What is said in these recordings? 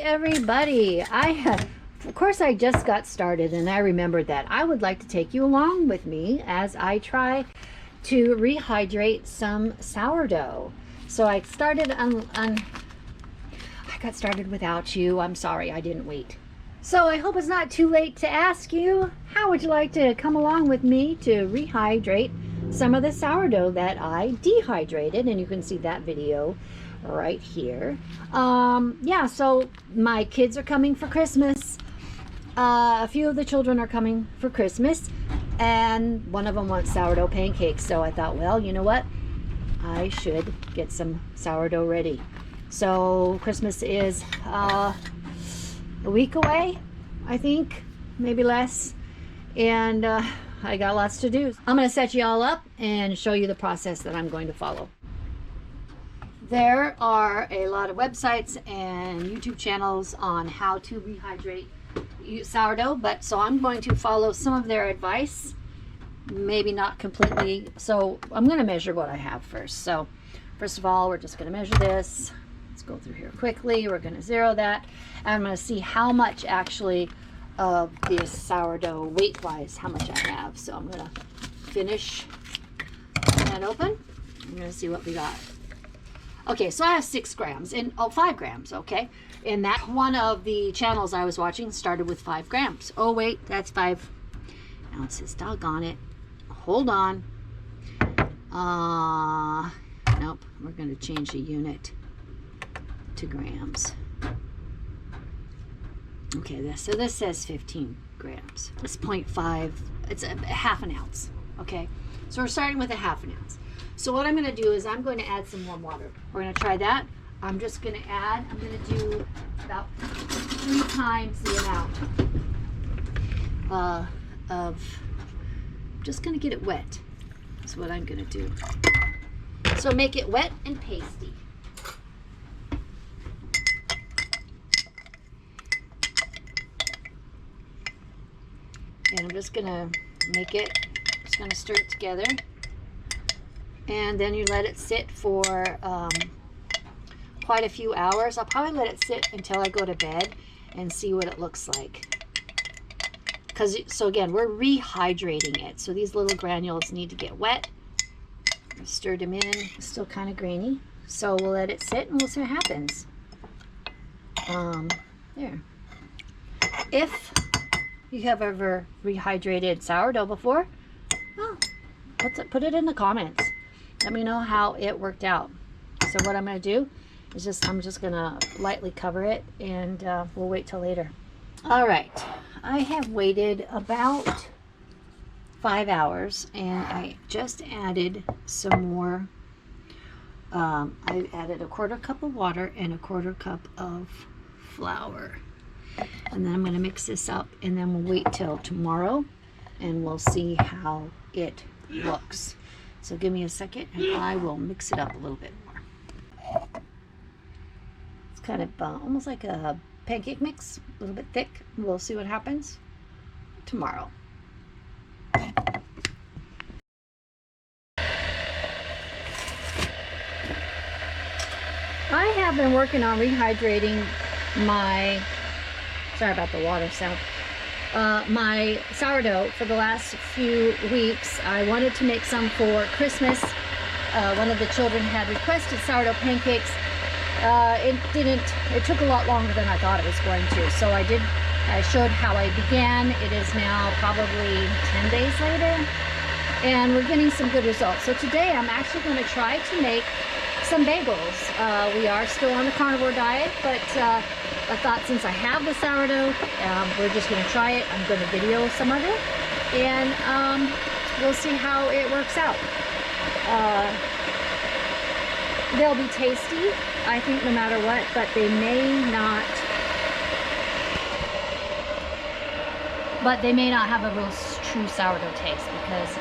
everybody. Of course, I just got started and I remembered that I would like to take you along with me as I try to rehydrate some sourdough. So I got started without you. I'm sorry I didn't wait. So I hope it's not too late to ask you, how would you like to come along with me to rehydrate some of the sourdough that I dehydrated? And you can see that video right here. Yeah, so my kids are coming for Christmas. A few of the children are coming for Christmas, and one of them wants sourdough pancakes. So I thought, well, you know what? I should get some sourdough ready. So Christmas is a week away, I think, maybe less, and I got lots to do. I'm going to set you all up and show you the process that I'm going to follow. There are a lot of websites and YouTube channels on how to rehydrate sourdough, but so I'm going to follow some of their advice, maybe not completely. So I'm going to measure what I have first. So first of all, we're just going to measure this. Let's go through here quickly. We're going to zero that. And I'm going to see how much actually of this sourdough weight wise, how much I have. So I'm going to finish that open. I'm going to see what we got. Okay, so I have 6 grams and 5 grams. Okay, and that one of the channels I was watching started with 5 grams. Oh wait, that's 5 ounces. Doggone it. Hold on. Nope, we're going to change the unit to grams. Okay, so this says 15 grams. It's 0.5, it's a half an ounce. Okay, so we're starting with a half an ounce. So what I'm going to do is I'm going to add some warm water. We're going to try that. I'm going to do about 3 times the amount just going to get it wet. That's what I'm going to do. So make it wet and pasty. And I'm just going to stir it together. And then you let it sit for quite a few hours. I'll probably let it sit until I go to bed and see what it looks like. So again, we're rehydrating it. So these little granules need to get wet. I stirred them in. It's still kind of grainy. So we'll let it sit and we'll see what happens. There. If you have ever rehydrated sourdough before, oh, put it in the comments. Let me know how it worked out. So what I'm going to do is I'm just going to lightly cover it, and we'll wait till later. All right, I have waited about 5 hours, and I just added some more. I added a 1/4 cup of water and a 1/4 cup of flour. And then I'm going to mix this up, and then we'll wait till tomorrow, and we'll see how it looks. So give me a second and I will mix it up a little bit more. It's kind of almost like a pancake mix, a little bit thick. We'll see what happens tomorrow. I have been working on rehydrating sorry about the water sound. My sourdough for the last few weeks. I wanted to make some for Christmas. One of the children had requested sourdough pancakes. It took a lot longer than I thought it was going to. So I showed how I began. It is now probably 10 days later, and we're getting some good results. So today I'm actually going to try to make some bagels. We are still on the carnivore diet, but I thought since I have the sourdough, we're just going to try it. I'm going to video some of it, and we'll see how it works out. They'll be tasty, I think, no matter what, but they may not have a real true sourdough taste because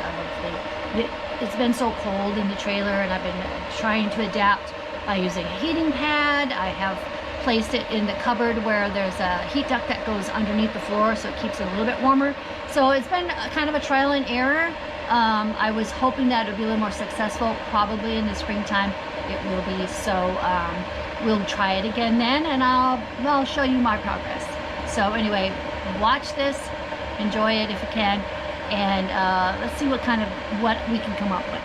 it's been so cold in the trailer, and I've been trying to adapt by using a heating pad. I have placed it in the cupboard where there's a heat duct that goes underneath the floor, so it keeps it a little bit warmer. So it's been kind of a trial and error. I was hoping that it would be a little more successful. Probably in the springtime it will be. So we'll try it again then, and I'll show you my progress. So anyway, watch this, enjoy it if you can, and let's see what we can come up with.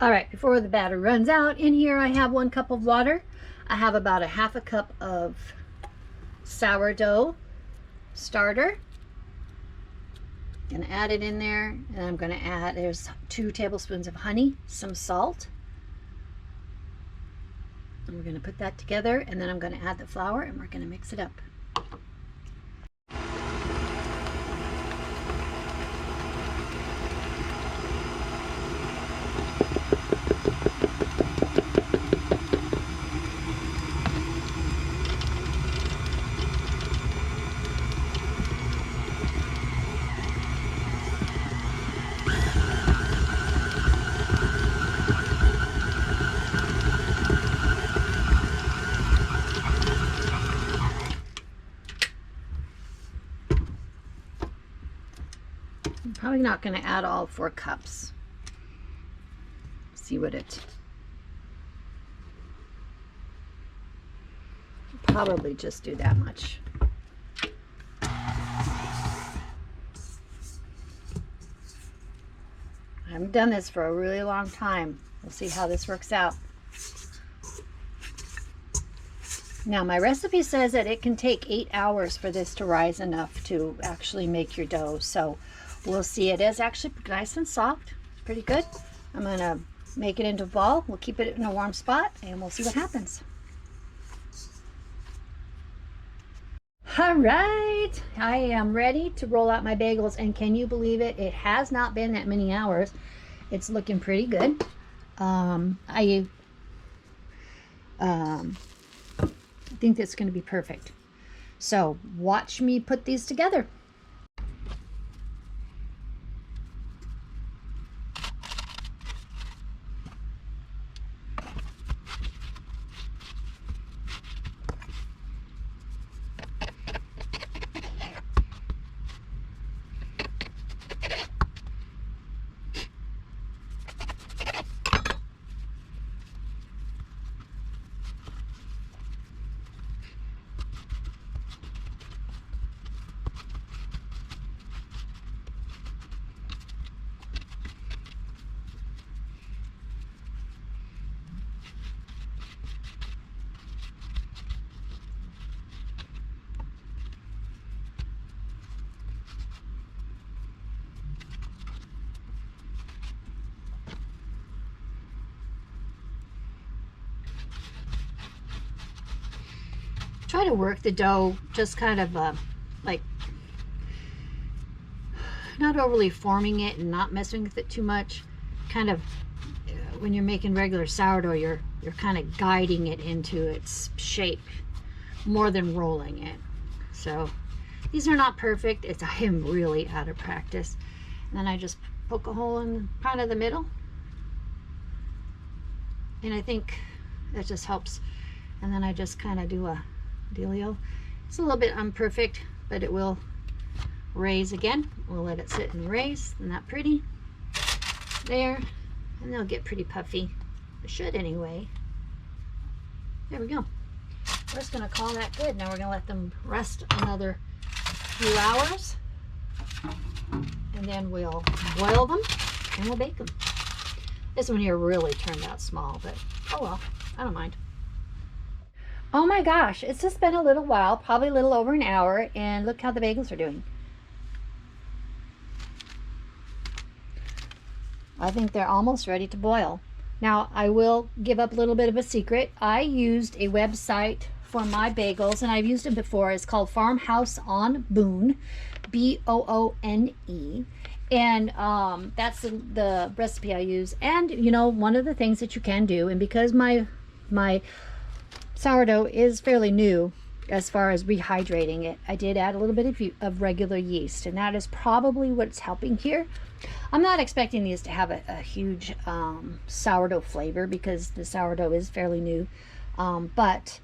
All right, before the batter runs out, in here I have 1 cup of water. I have about a 1/2 cup of sourdough starter. Gonna add it in there, and I'm gonna add, there's 2 tablespoons of honey, some salt. And we're gonna put that together, and then I'm gonna add the flour, and we're gonna mix it up. I'm probably not going to add all 4 cups. See what it... Probably just do that much. I haven't done this for a really long time. We'll see how this works out. Now, my recipe says that it can take 8 hours for this to rise enough to actually make your dough. So we'll see. It is actually nice and soft. It's pretty good. I'm going to make it into a ball. We'll keep it in a warm spot, and we'll see what happens. All right, I am ready to roll out my bagels, and can you believe it? It has not been that many hours. It's looking pretty good. I think that's going to be perfect. So watch me put these together. Try to work the dough just kind of like not overly forming it and not messing with it too much. Kind of when you're making regular sourdough, you're kind of guiding it into its shape more than rolling it. So these are not perfect. I am really out of practice. And then I just poke a hole in kind of the middle, and I think that just helps. And then I just kind of do a dealio. It's a little bit imperfect, but it will raise again. We'll let it sit and raise. Isn't that pretty? There. And they'll get pretty puffy. They should anyway. There we go. We're just going to call that good. Now we're going to let them rest another few hours. And then we'll boil them and we'll bake them. This one here really turned out small, but oh well, I don't mind. Oh my gosh, it's just been a little while, probably a little over an hour, and look how the bagels are doing. I think they're almost ready to boil. Now, I will give up a little bit of a secret. I used a website for my bagels, and I've used it before. It's called Farmhouse on Boone, B-O-O-N-E. And that's the recipe I use. And, you know, one of the things that you can do, and because my sourdough is fairly new as far as rehydrating it, I did add a little bit of regular yeast, and that is probably what's helping here. I'm not expecting these to have a huge sourdough flavor because the sourdough is fairly new, but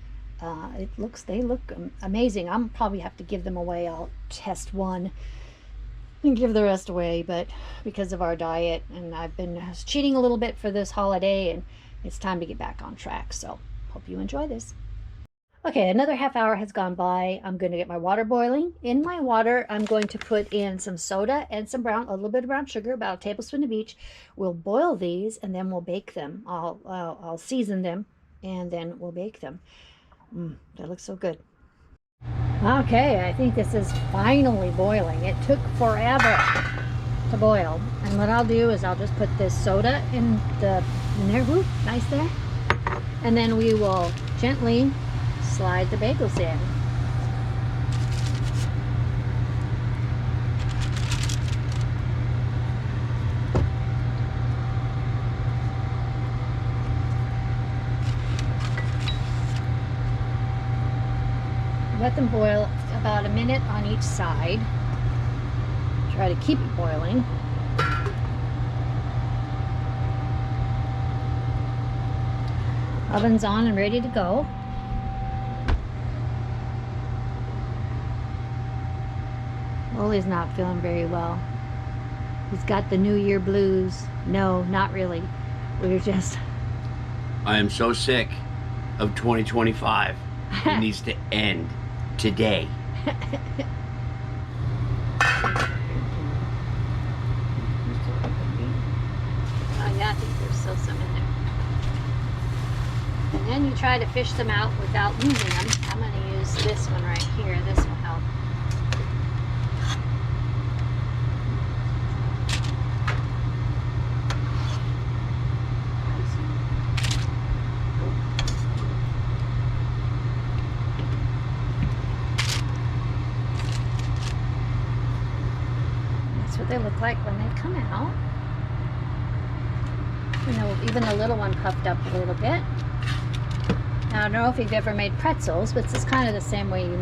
they look amazing. I'm probably have to give them away. I'll test one and give the rest away, but because of our diet, and I've been cheating a little bit for this holiday, and it's time to get back on track. So Hope you enjoy this. Okay, another half hour has gone by. I'm going to get my water boiling. In my water, I'm going to put in some soda and some a little bit of brown sugar, about a tablespoon of each. We'll boil these and then we'll bake them. I'll season them and then we'll bake them. That looks so good. Okay, I think this is finally boiling. It took forever to boil. And what I'll do is I'll just put this soda in there. Woo, nice there. And then we will gently slide the bagels in. Let them boil about a minute on each side. Try to keep it boiling. Oven's on and ready to go. Ollie's not feeling very well. He's got the New Year blues. No, not really. We're just... I am so sick of 2025. It needs to end today. Oh yeah, I think there's still some in there. And then you try to fish them out without losing them. I'm going to use this one right here. This will help. That's what they look like when they come out. You know, even the little one puffed up a little bit. Now, I don't know if you've ever made pretzels, but it's kind of the same way you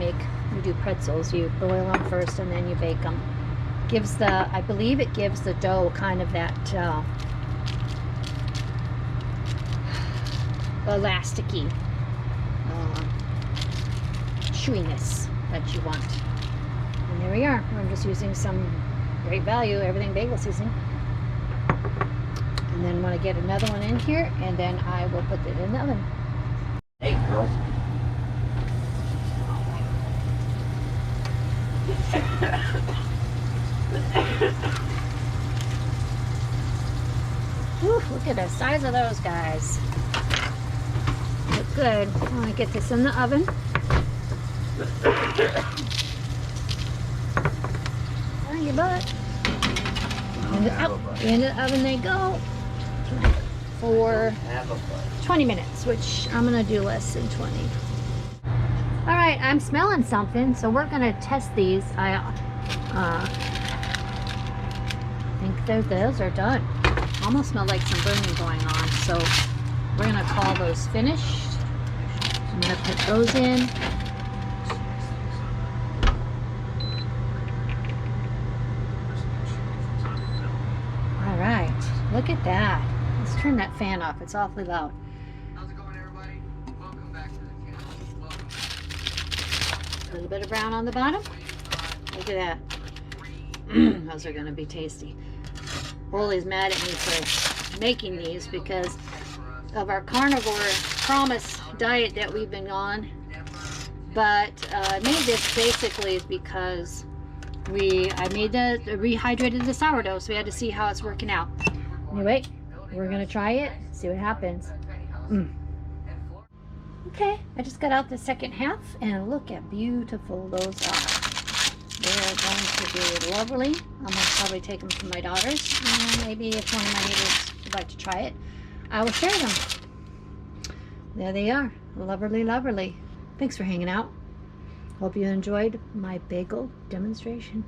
do pretzels. You boil them first and then you bake them. Gives I believe it gives the dough kind of that elasticy, chewiness that you want. And there we are. I'm just using some great value everything bagel seasoning. And then when I get another one in here, and then I will put it in the oven. Hey, girl. Whew, look at the size of those guys. Look good. I'm going to get this in the oven. Oh, your butt. In the oven they go for 20 minutes, which I'm going to do less than 20. All right, I'm smelling something, so we're going to test these. I think those are done. Almost smell like some burning going on, so we're going to call those finished. I'm going to put those in. All right, look at that. Let's turn that fan off. It's awfully loud. How's it going, everybody? Welcome back to the channel. Welcome. A little bit of brown on the bottom. Look at that. Those are going to be tasty. Ollie's mad at me for making these because of our carnivore promise diet that we've been on. But I made this basically because I rehydrated the sourdough, so we had to see how it's working out. Anyway, we're going to try it, see what happens. Okay, I just got out the second half, and look how beautiful those are. They're going to be lovely. I'm going to probably take them to my daughters, and maybe if one of my neighbors would like to try it, I will share them. There they are. Lovely, lovely. Thanks for hanging out. Hope you enjoyed my bagel demonstration.